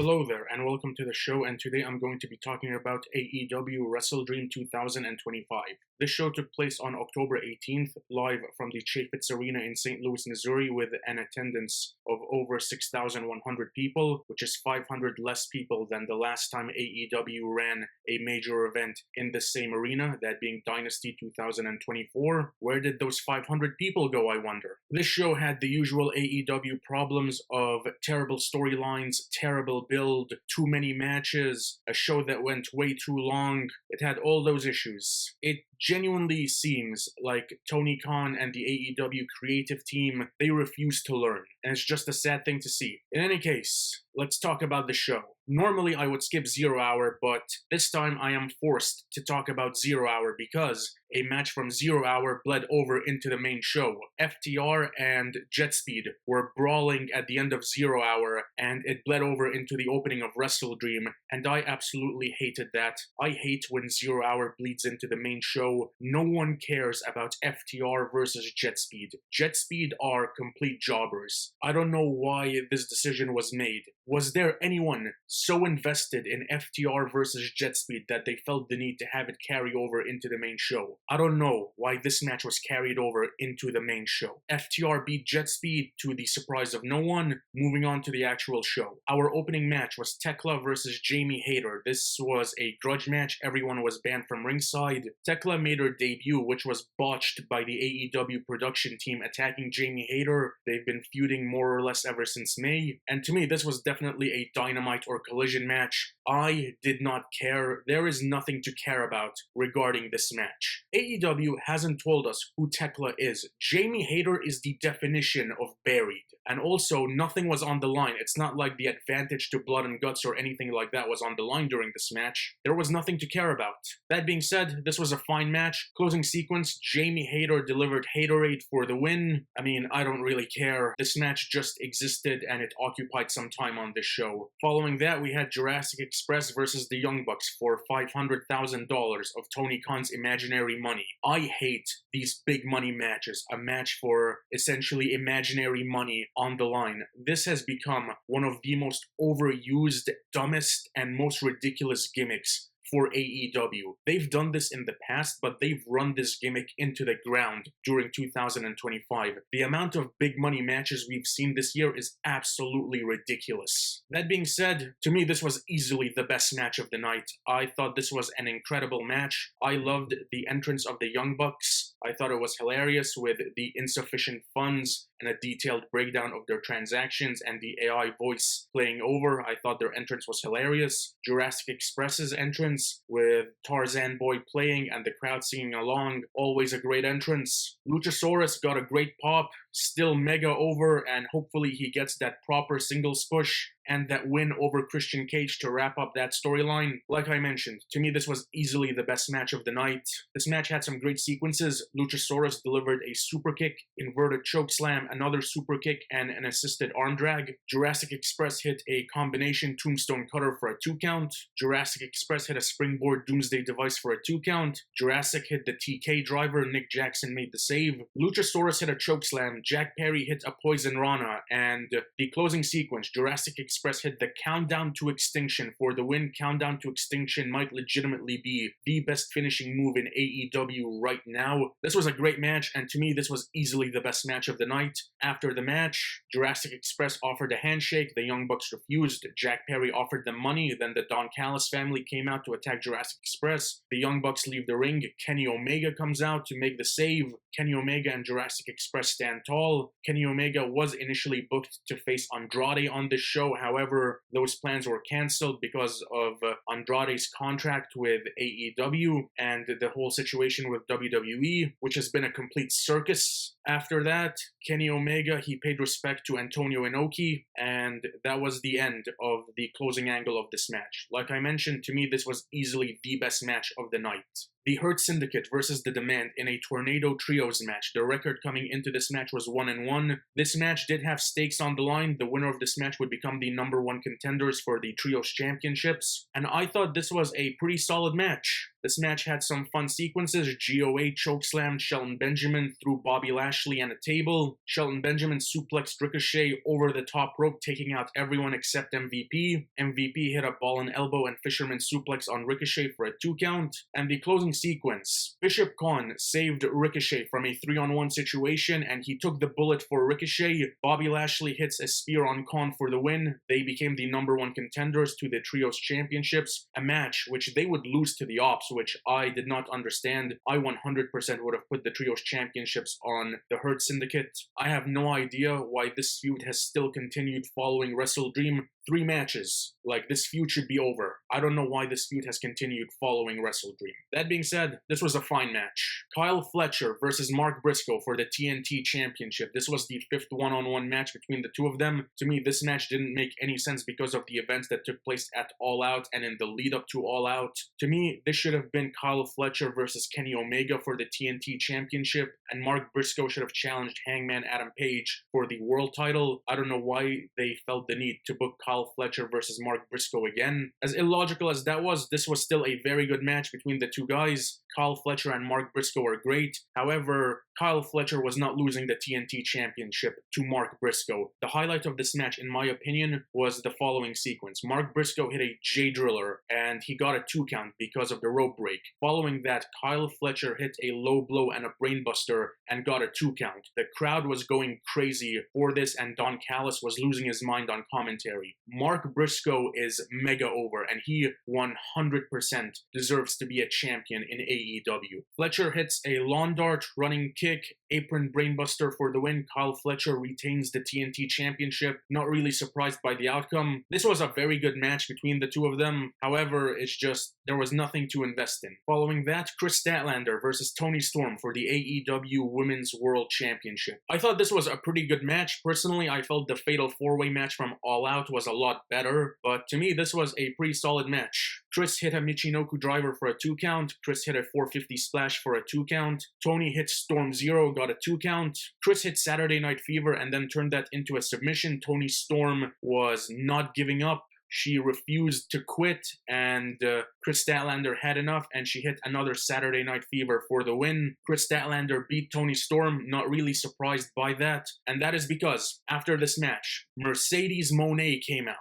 Hello there, and welcome to the show, and today I'm going to be talking about AEW WrestleDream 2025. This show took place on October 18th, live from the Chaffetz Arena in St. Louis, Missouri, with an attendance of over 6,100 people, which is 500 less people than the last time AEW ran a major event in the same arena, that being Dynasty 2024. Where did those 500 people go, I wonder? This show had the usual AEW problems of terrible storylines, terrible build, too many matches, a show that went way too long. It had all those issues. It genuinely seems like Tony Khan and the AEW creative team, they refuse to learn, and it's just a sad thing to see. In any case, let's talk about the show. Normally I would skip 0 Hour, but this time I am forced to talk about 0 Hour because a match from 0 Hour bled over into the main show. FTR and Jet Speed were brawling at the end of 0 Hour, and it bled over into the opening of WrestleDream, and I absolutely hated that. I hate when 0 Hour bleeds into the main show. No one cares about FTR versus Jet Speed. Jet Speed are complete jobbers. I don't know why this decision was made. Was there anyone so invested in FTR versus Jet Speed that they felt the need to have it carry over into the main show? I don't know why this match was carried over into the main show. FTR beat Jet Speed to the surprise of no one. Moving on to the actual show. Our opening match was Tekla versus Jamie Hayter. This was a grudge match. Everyone was banned from ringside. Tekla made her debut, which was botched by the AEW production team attacking Jamie Hayter. They've been feuding more or less ever since May, and to me this was definitely a Dynamite or Collision match. I did not care. There is nothing to care about regarding this match. AEW hasn't told us who Tekla is. Jamie Hayter is the definition of buried. And also, nothing was on the line. It's not like the advantage to Blood and Guts or anything like that was on the line during this match. There was nothing to care about. That being said, this was a fine match. Closing sequence, Jamie Hayter delivered Haterade for the win. I mean, I don't really care. This match just existed and it occupied some time on this show. Following that, we had Jurassic Express versus the Young Bucks for $500,000 of Tony Khan's imaginary money. I hate these big money matches. A match for essentially imaginary money on the line. This has become one of the most overused, dumbest, and most ridiculous gimmicks for AEW. They've done this in the past, but they've run this gimmick into the ground during 2025. The amount of big money matches we've seen this year is absolutely ridiculous. That being said, to me this was easily the best match of the night. I thought this was an incredible match. I loved the entrance of the Young Bucks. I thought it was hilarious with the insufficient funds and a detailed breakdown of their transactions and the AI voice playing over. I thought their entrance was hilarious. Jurassic Express's entrance with Tarzan Boy playing and the crowd singing along, always a great entrance. Luchasaurus got a great pop, still mega over, and hopefully he gets that proper singles push and that win over Christian Cage to wrap up that storyline. Like I mentioned, to me this was easily the best match of the night. This match had some great sequences. Luchasaurus delivered a super kick, inverted chokeslam, another super kick, and an assisted arm drag. Jurassic Express hit a combination tombstone cutter for a 2 count. Jurassic Express hit a springboard doomsday device for a 2 count. Jurassic hit the TK driver, Nick Jackson made the save. Luchasaurus hit a chokeslam, Jack Perry hit a poison rana, and the closing sequence, Jurassic Express hit the countdown to extinction for the win. Countdown to extinction might legitimately be the best finishing move in AEW right now. This was a great match, and to me this was easily the best match of the night. After the match, Jurassic Express offered a handshake. The Young Bucks refused. Jack Perry offered them money. Then the Don Callis family came out to attack Jurassic Express. The Young Bucks leave the ring. Kenny Omega comes out to make the save. Kenny Omega and Jurassic Express stand tall. Kenny Omega was initially booked to face Andrade on this show. However, those plans were cancelled because of Andrade's contract with AEW and the whole situation with WWE, which has been a complete circus. After that, Kenny Omega, he paid respect to Antonio Inoki, and that was the end of the closing angle of this match. Like I mentioned, to me this was easily the best match of the night. The Hurt Syndicate versus The Demand in a Tornado Trios match. The record coming into this match was 1-1. This match did have stakes on the line. The winner of this match would become the #1 contenders for the Trios Championships. And I thought this was a pretty solid match. This match had some fun sequences. GOA chokeslam Shelton Benjamin through Bobby Lashley Lashley and a table. Shelton Benjamin suplexed Ricochet over the top rope, taking out everyone except MVP. MVP hit a ball and elbow and fisherman suplex on Ricochet for a 2 count. And the closing sequence, Bishop Khan saved Ricochet from a 3-on-1 situation, and he took the bullet for Ricochet. Bobby Lashley hits a spear on Khan for the win. They became the #1 contenders to the Trios Championships, a match which they would lose to the Ops, which I did not understand. I 100% would have put the Trios Championships on the Hurt Syndicate. I have no idea why this feud has still continued following WrestleDream. 3 matches. Like, this feud should be over. I don't know why this feud has continued following WrestleDream. That being said, this was a fine match. Kyle Fletcher versus Mark Briscoe for the TNT Championship. This was the 5th one-on-one match between the two of them. To me, this match didn't make any sense because of the events that took place at All Out and in the lead-up to All Out. To me, this should have been Kyle Fletcher versus Kenny Omega for the TNT Championship, and Mark Briscoe should have challenged Hangman Adam Page for the world title. I don't know why they felt the need to book Kyle Fletcher versus Mark Briscoe again. As illogical as that was, this was still a very good match between the two guys. Kyle Fletcher and Mark Briscoe are great. However, Kyle Fletcher was not losing the TNT Championship to Mark Briscoe. The highlight of this match, in my opinion, was the following sequence. Mark Briscoe hit a J Driller, and he got a 2 count because of the rope break. Following that, Kyle Fletcher hit a low blow and a brainbuster and got a 2 count. The crowd was going crazy for this, and Don Callis was losing his mind on commentary. Mark Briscoe is mega over, and he 100% deserves to be a champion in AEW. Fletcher hits a lawn dart, running kick, apron brainbuster for the win. Kyle Fletcher retains the TNT Championship. Not really surprised by the outcome. This was a very good match between the two of them. However, it's just, there was nothing to invest in. Following that, Chris Statlander versus Toni Storm for the AEW Women's World Championship. I thought this was a pretty good match. Personally, I felt the Fatal 4-Way match from All Out was a lot better, but to me, this was a pretty solid match. Chris hit a Michinoku driver for a 2 count. Chris hit a 450 splash for a 2 count. Tony hit Storm Zero, got a 2 count. Chris hit Saturday Night Fever and then turned that into a submission. Toni Storm was not giving up. She refused to quit, and Chris Statlander had enough, and she hit another Saturday Night Fever for the win. Chris Statlander beat Toni Storm, not really surprised by that, and that is because after this match, Mercedes Moné came out,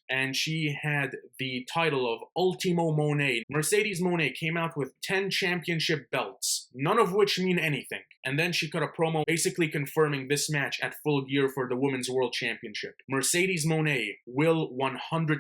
and she had the title of Ultimo Moné. Mercedes Moné came out with 10 championship belts, none of which mean anything. And then she cut a promo basically confirming this match at Full Gear for the Women's World Championship. Mercedes Moné will 100%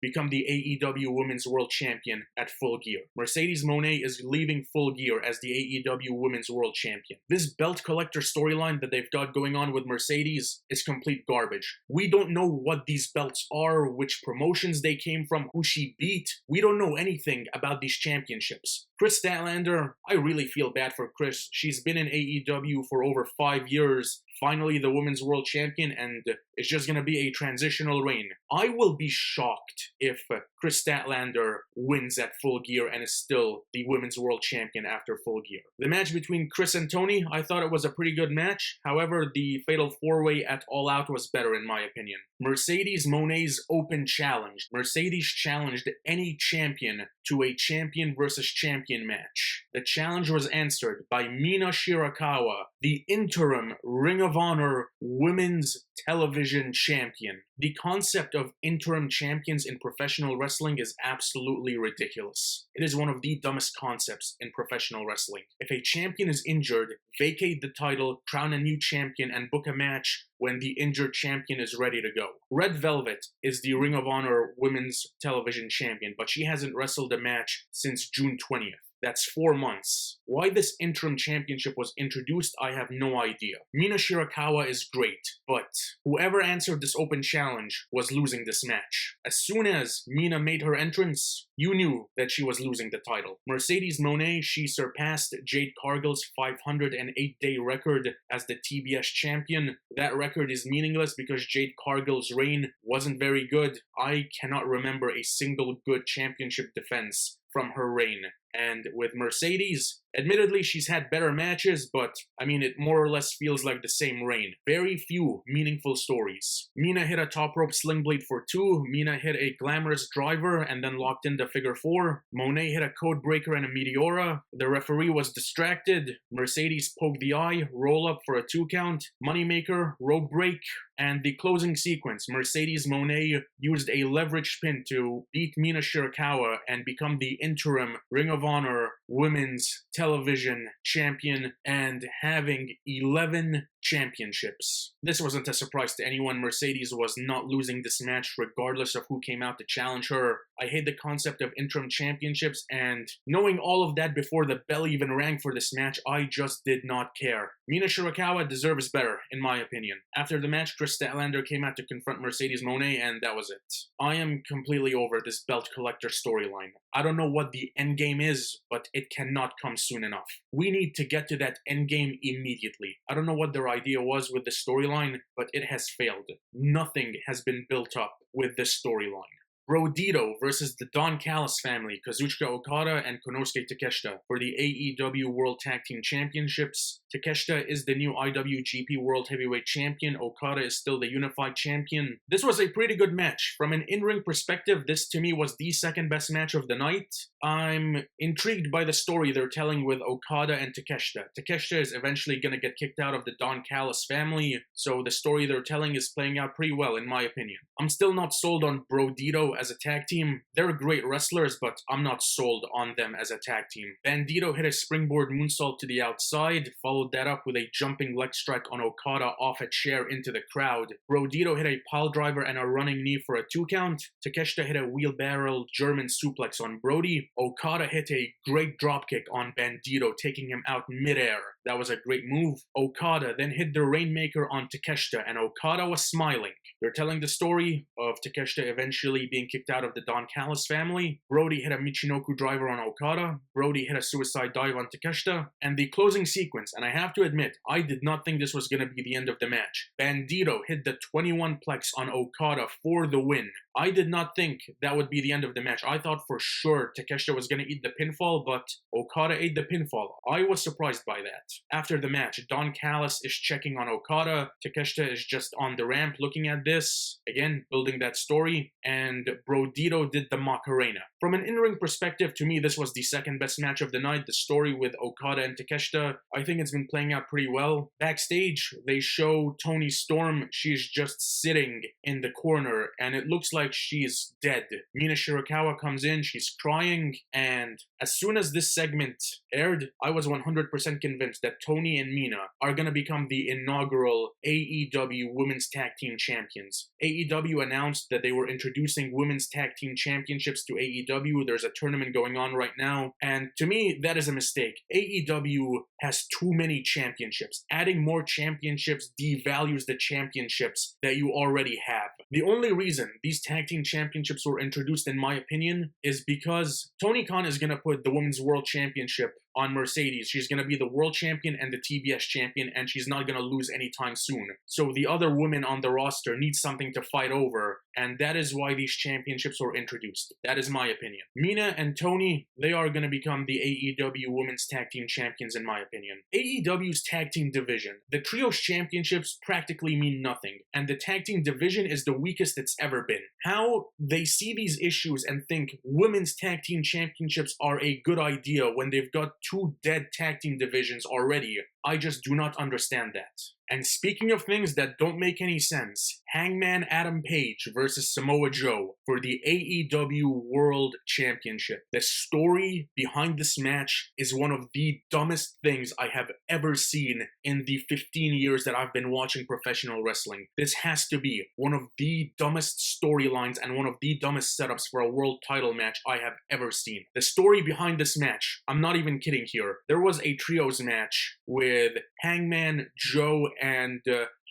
become the AEW Women's World Champion at Full Gear. Mercedes Moné is leaving Full Gear as the AEW Women's World Champion. This belt collector storyline that they've got going on with Mercedes is complete garbage. We don't know what these belts are, which promotions they came from, who she beat. We don't know anything about these championships. Chris Statlander, I really feel bad for Chris. She's been in AEW for over 5 years. Finally the Women's World Champion, and it's just going to be a transitional reign. I will be shocked if Chris Statlander wins at Full Gear and is still the Women's World Champion after Full Gear. The match between Chris and Tony, I thought it was a pretty good match. However, the Fatal 4-Way at All Out was better in my opinion. Mercedes Moné's open challenge. Mercedes challenged any champion to a champion versus champion match. The challenge was answered by Mina Shirakawa, the interim Ring of Honor Women's Television Champion. The concept of interim champions in professional wrestling is absolutely ridiculous. It is one of the dumbest concepts in professional wrestling. If a champion is injured, vacate the title, crown a new champion, and book a match when the injured champion is ready to go. Red Velvet is the Ring of Honor Women's Television Champion, but she hasn't wrestled a match since June 20th. That's 4 months. Why this interim championship was introduced, I have no idea. Mina Shirakawa is great, but whoever answered this open challenge was losing this match. As soon as Mina made her entrance, you knew that she was losing the title. Mercedes Moné, she surpassed Jade Cargill's 508-day record as the TBS champion. That record is meaningless because Jade Cargill's reign wasn't very good. I cannot remember a single good championship defense from her reign. And with Mercedes, Admittedly, she's had better matches, but I mean, it more or less feels like the same reign. Very few meaningful stories. Mina hit a top rope sling blade for 2, Mina hit a glamorous driver and then locked in the figure 4, Monet hit a code breaker and a Meteora, the referee was distracted, Mercedes poked the eye, roll up for a 2 count, Moneymaker, rope break, and the closing sequence, Mercedes Monet used a leverage pin to beat Mina Shirakawa and become the interim Ring of Honor Women's Television Champion and having 11 championships. This wasn't a surprise to anyone. Mercedes was not losing this match regardless of who came out to challenge her. I hate the concept of interim championships, and knowing all of that before the bell even rang for this match, I just did not care. Mina Shirakawa deserves better, in my opinion. After the match, Chris Statlander came out to confront Mercedes Moné, and that was it. I am completely over this belt collector storyline. I don't know what the endgame is, but it cannot come soon enough. We need to get to that endgame immediately. I don't know what their idea was with the storyline, but it has failed. Nothing has been built up with this storyline. Brodito versus the Don Callis family, Kazuchika Okada and Konosuke Takeshita for the AEW World Tag Team Championships. Takeshita is the new IWGP World Heavyweight Champion. Okada is still the Unified Champion. This was a pretty good match. From an in-ring perspective, this to me was the second best match of the night. I'm intrigued by the story they're telling with Okada and Takeshita. Takeshita is eventually going to get kicked out of the Don Callis family, so the story they're telling is playing out pretty well, in my opinion. I'm still not sold on Brodito as a tag team. They're great wrestlers, but I'm not sold on them as a tag team. Bandito hit a springboard moonsault to the outside, followed that up with a jumping leg strike on Okada off a chair into the crowd. Brodito hit a pile driver and a running knee for a 2 count. Takeshita hit a wheelbarrow German suplex on Brody. Okada hit a great dropkick on Bandito, taking him out midair. That was a great move. Okada then hit the Rainmaker on Takeshita, and Okada was smiling. They're telling the story of Takeshita eventually being kicked out of the Don Callis family. Brody hit a Michinoku driver on Okada. Brody hit a suicide dive on Takeshita. And the closing sequence, and I have to admit, I did not think this was going to be the end of the match. Bandito hit the 21 plex on Okada for the win. I did not think that would be the end of the match. I thought for sure Takeshita was going to eat the pinfall, but Okada ate the pinfall. I was surprised by that. After the match, Don Callis is checking on Okada. Takeshita is just on the ramp looking at this. Again, building that story. And Brodito did the Macarena. From an in-ring perspective, to me, this was the second best match of the night. The story with Okada and Takeshita, I think it's been playing out pretty well. Backstage, they show Toni Storm. She's just sitting in the corner, and it looks like she's dead. Mina Shirakawa comes in, she's crying, and as soon as this segment aired, I was 100% convinced that Toni and Mina are gonna become the inaugural AEW Women's Tag Team Champions. AEW announced that they were introducing Women's Tag Team Championships to AEW. There's a tournament going on right now, and to me, that is a mistake. AEW has too many championships. Adding more championships devalues the championships that you already have. The only reason these tag team championships were introduced, in my opinion, is because Tony Khan is going to put the Women's World Championship on Mercedes. She's going to be the world champion and the TBS champion, and she's not going to lose anytime soon. So the other women on the roster need something to fight over, and that is why these championships were introduced. That is my opinion. Mina and Toni, they are going to become the AEW Women's Tag Team Champions, in my opinion. AEW's tag team division, the Trios Championships practically mean nothing, and the tag team division is the weakest it's ever been. How they see these issues and think Women's Tag Team Championships are a good idea when they've got 2 dead tag team divisions already, I just do not understand that. And speaking of things that don't make any sense, Hangman Adam Page versus Samoa Joe for the AEW World Championship. The story behind this match is one of the dumbest things I have ever seen in the 15 years that I've been watching professional wrestling. This has to be one of the dumbest storylines and one of the dumbest setups for a world title match I have ever seen. The story behind this match, I'm not even kidding here. There was a trios match with Hangman, Joe, and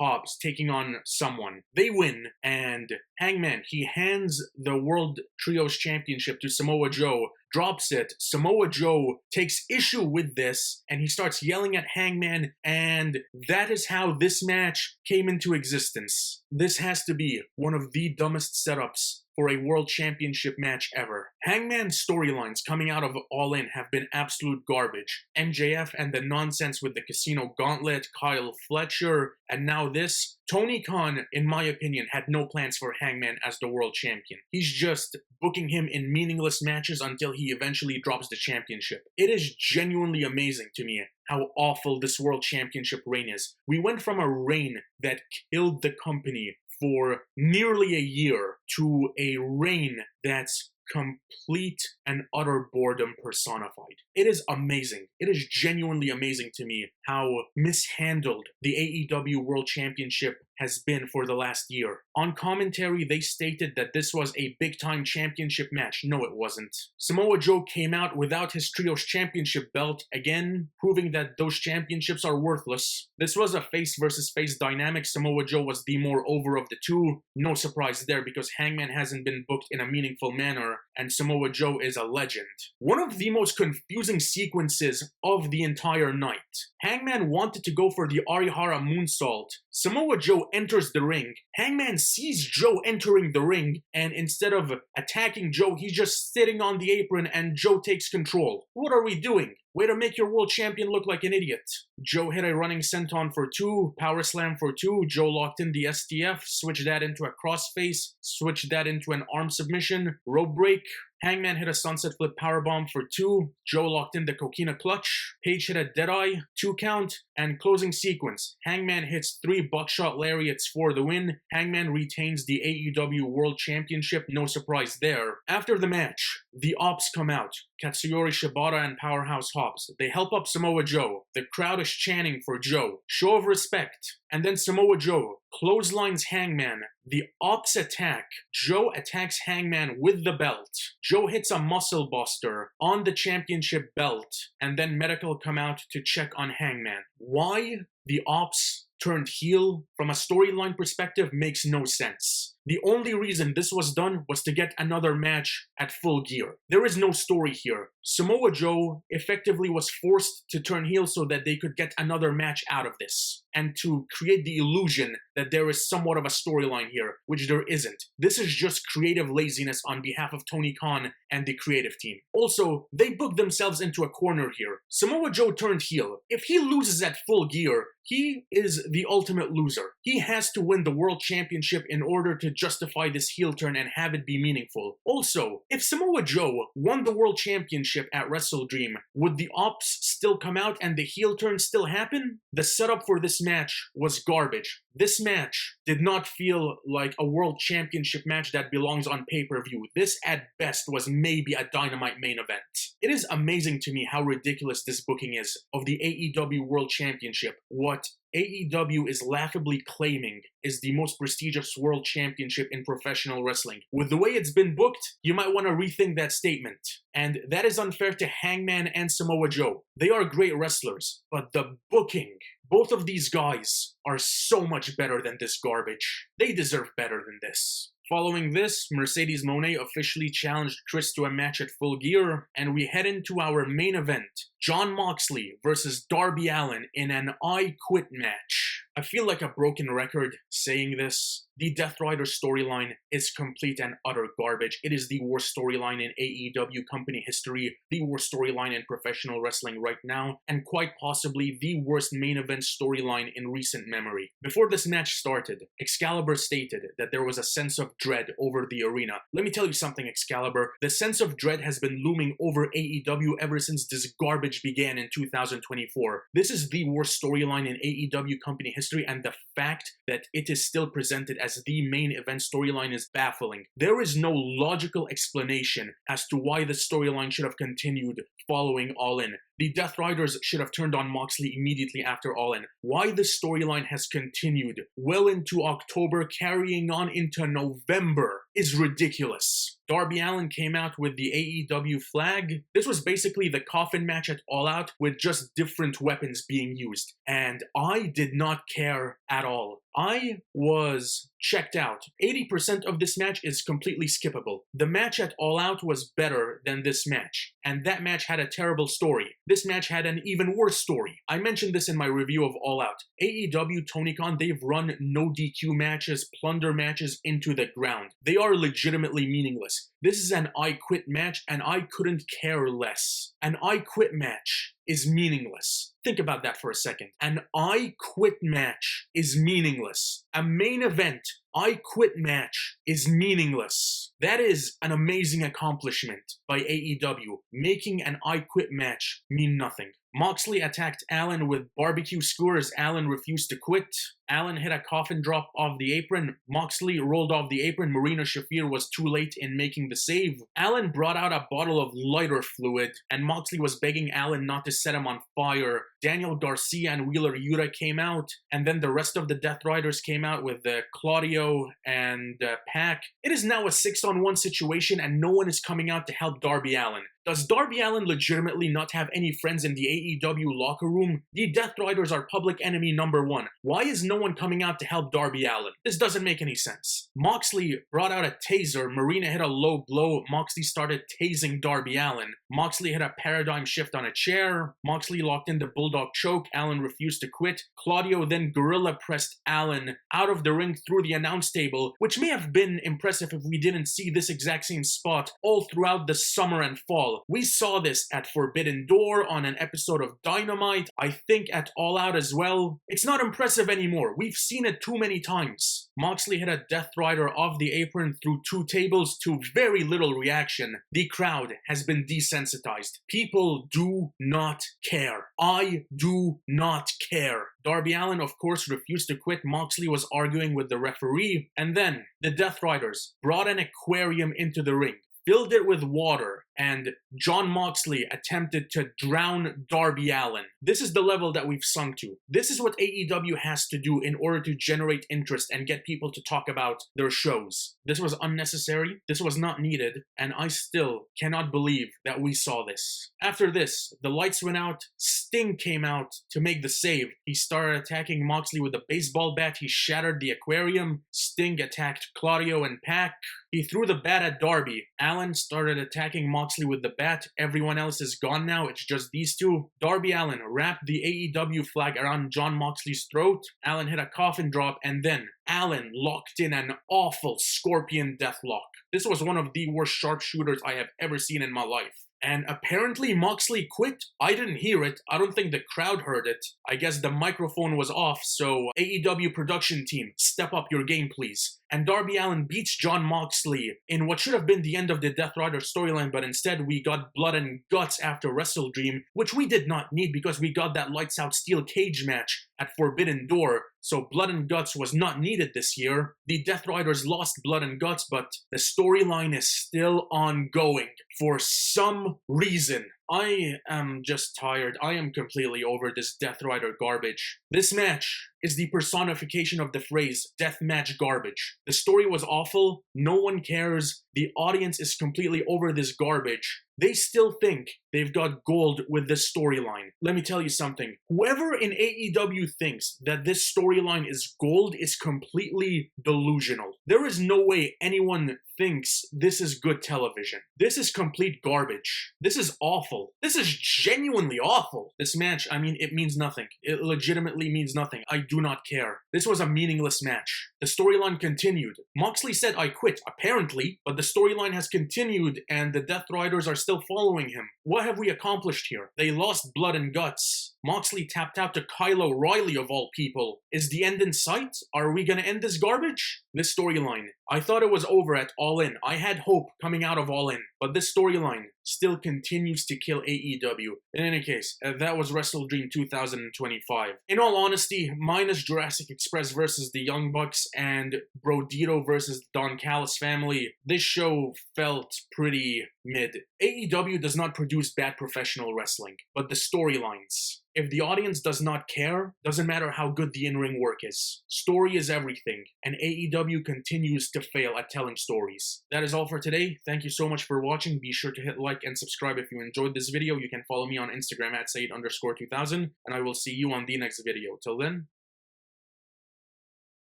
Hobbs taking on someone. They win, and Hangman, he hands the World Trios Championship to Samoa Joe, drops it. Samoa Joe takes issue with this, and he starts yelling at Hangman, and that is how this match came into existence. This has to be one of the dumbest setups for a World Championship match ever. Hangman's storylines coming out of All In have been absolute garbage. MJF and the nonsense with the Casino Gauntlet, Kyle Fletcher, and now this. Tony Khan, in my opinion, had no plans for Hangman as the world champion. He's just booking him in meaningless matches until he eventually drops the championship. It is genuinely amazing to me how awful this world championship reign is. We went from a reign that killed the company for nearly a year to a reign that's complete and utter boredom personified. It is amazing. It is genuinely amazing to me how mishandled the AEW World Championship has been for the last year. On commentary, they stated that this was a big-time championship match. No, it wasn't. Samoa Joe came out without his Trios Championship belt, again, proving that those championships are worthless. This was a face versus face dynamic. Samoa Joe was the more over of the two. No surprise there because Hangman hasn't been booked in a meaningful manner, and Samoa Joe is a legend. One of the most confusing sequences of the entire night. Hangman wanted to go for the Arihara moonsault. Samoa Joe enters the ring. Hangman sees Joe entering the ring, and instead of attacking Joe, he's just sitting on the apron and Joe takes control. What are we doing? Way to make your world champion look like an idiot. Joe hit a running senton for 2, power slam for 2, Joe locked in the STF, switched that into a crossface, switched that into an arm submission, rope break. Hangman hit a sunset flip powerbomb for 2, Joe locked in the coquina clutch, Page hit a deadeye, 2 count, and closing sequence. Hangman hits 3 buckshot lariats for the win. Hangman retains the AEW World Championship, no surprise there. After the match, the Ops come out. Katsuyori Shibata and Powerhouse Hobbs. They help up Samoa Joe. The crowd is chanting for Joe. Show of respect. And then Samoa Joe clotheslines Hangman. The Ops attack. Joe attacks Hangman with the belt. Joe hits a muscle buster on the championship belt. And then Medical come out to check on Hangman. Why the Ops turned heel from a storyline perspective makes no sense. The only reason this was done was to get another match at Full Gear. There is no story here. Samoa Joe effectively was forced to turn heel so that they could get another match out of this, and to create the illusion that there is somewhat of a storyline here, which there isn't. This is just creative laziness on behalf of Tony Khan and the creative team. Also, they booked themselves into a corner here. Samoa Joe turned heel. If he loses at Full Gear, he is the ultimate loser. He has to win the World Championship in order to justify this heel turn and have it be meaningful. Also, if Samoa Joe won the World Championship at WrestleDream, would the Ops still come out and the heel turn still happen? The setup for this match was garbage. This match did not feel like a World Championship match that belongs on pay-per-view. This, at best, was maybe a Dynamite main event. It is amazing to me how ridiculous this booking is of the AEW World Championship. What AEW is laughably claiming is the most prestigious world championship in professional wrestling. With the way it's been booked, you might want to rethink that statement. And that is unfair to Hangman and Samoa Joe. They are great wrestlers, but the booking, both of these guys are so much better than this garbage. They deserve better than this. Following this, Mercedes Moné officially challenged Trish to a match at Full Gear, and we head into our main event, Jon Moxley versus Darby Allin in an I Quit match. I feel like a broken record saying this. The Death Rider storyline is complete and utter garbage. It is the worst storyline in AEW company history, the worst storyline in professional wrestling right now, and quite possibly the worst main event storyline in recent memory. Before this match started, Excalibur stated that there was a sense of dread over the arena. Let me tell you something, Excalibur. The sense of dread has been looming over AEW ever since this garbage began in 2024. This is the worst storyline in AEW company history, and the fact that it is still presented as the main event storyline is baffling. There is no logical explanation as to why the storyline should have continued following All In. The Death Riders should have turned on Moxley immediately after All In. Why the storyline has continued well into October, carrying on into November, is ridiculous. Darby Allin came out with the AEW flag. This was basically the coffin match at All Out with just different weapons being used. And I did not care at all. I was checked out. 80% of this match is completely skippable. The match at All Out was better than this match, and that match had a terrible story. This match had an even worse story. I mentioned this in my review of All Out. AEW, Tony Khan, they've run no DQ matches, plunder matches into the ground. They are legitimately meaningless. This is an I Quit match, and I couldn't care less. An I Quit match is meaningless. Think about that for a second. An I Quit match is meaningless. A main event I Quit match is meaningless. That is an amazing accomplishment by AEW, making an I Quit match mean nothing. Moxley attacked Allen with barbecue skewers. Allen refused to quit. Allen hit a coffin drop off the apron. Moxley rolled off the apron. Marina Shafir was too late in making the save. Allen brought out a bottle of lighter fluid, and Moxley was begging Allen not to set him on fire. Daniel Garcia and Wheeler Yuta came out, and then the rest of the Death Riders came out with Claudio and Pac. It is now a 6-on-1 situation, and no one is coming out to help Darby Allin. Does Darby Allin legitimately not have any friends in the AEW locker room? The Death Riders are public enemy number one. Why is no one coming out to help Darby Allin? This doesn't make any sense. Moxley brought out a taser. Marina hit a low blow. Moxley started tasing Darby Allin. Moxley hit a paradigm shift on a chair. Moxley locked in the Bulldog choke. Allin refused to quit. Claudio then gorilla pressed Allin out of the ring through the announce table, which may have been impressive if we didn't see this exact same spot all throughout the summer and fall. We saw this at Forbidden Door on an episode of Dynamite, I think at All Out as well. It's not impressive anymore. We've seen it too many times. Moxley hit a Death Rider off the apron through 2 tables to very little reaction. The crowd has been desensitized. People do not care. I do not care. Darby Allin, of course, refused to quit. Moxley was arguing with the referee. And then the Death Riders brought an aquarium into the ring, filled it with water, and Jon Moxley attempted to drown Darby Allin. This is the level that we've sunk to. This is what AEW has to do in order to generate interest and get people to talk about their shows. This was unnecessary, this was not needed, and I still cannot believe that we saw this. After this, the lights went out, Sting came out to make the save. He started attacking Moxley with a baseball bat, he shattered the aquarium. Sting attacked Claudio and Pac. He threw the bat at Darby. Allin started attacking Moxley with the bat. Everyone else is gone now. It's just these two. Darby Allin wrapped the AEW flag around Jon Moxley's throat. Allin hit a coffin drop, and then Allin locked in an awful scorpion deathlock. This was one of the worst sharpshooters I have ever seen in my life. And apparently Moxley quit. I didn't hear it. I don't think the crowd heard it. I guess the microphone was off, so AEW production team, step up your game please. And Darby Allin beats Jon Moxley in what should have been the end of the Death Rider storyline, but instead we got blood and guts after WrestleDream, which we did not need because we got that lights out steel cage match at Forbidden Door, so blood and guts was not needed this year. The Death Riders lost blood and guts, but the storyline is still ongoing for some reason. I am just tired. I am completely over this Death Rider garbage. This match is the personification of the phrase deathmatch garbage. The story was awful. No one cares. The audience is completely over this garbage. They still think they've got gold with this storyline. Let me tell you something. Whoever in AEW thinks that this storyline is gold is completely delusional. There is no way anyone thinks this is good television. This is complete garbage. This is awful. This is genuinely awful. This match, I mean, it means nothing. It legitimately means nothing. I do not care. This was a meaningless match. The storyline continued. Moxley said I quit, apparently, but the storyline has continued and the Death Riders are still following him. What have we accomplished here? They lost blood and guts. Moxley tapped out to Kyle O'Reilly of all people. Is the end in sight? Are we gonna end this garbage? This storyline. I thought it was over at All In. I had hope coming out of All In, but this storyline still continues to kill AEW. In any case, that was WrestleDream 2025. In all honesty, minus Jurassic Express versus the Young Bucks and Brodito versus Don Callis family, this show felt pretty mid. AEW does not produce bad professional wrestling, but the storylines. If the audience does not care, doesn't matter how good the in-ring work is. Story is everything, and AEW continues to fail at telling stories. That is all for today. Thank you so much for watching. Be sure to hit like and subscribe if you enjoyed this video. You can follow me on Instagram at Saeed_2000, and I will see you on the next video. Till then,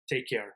Take care.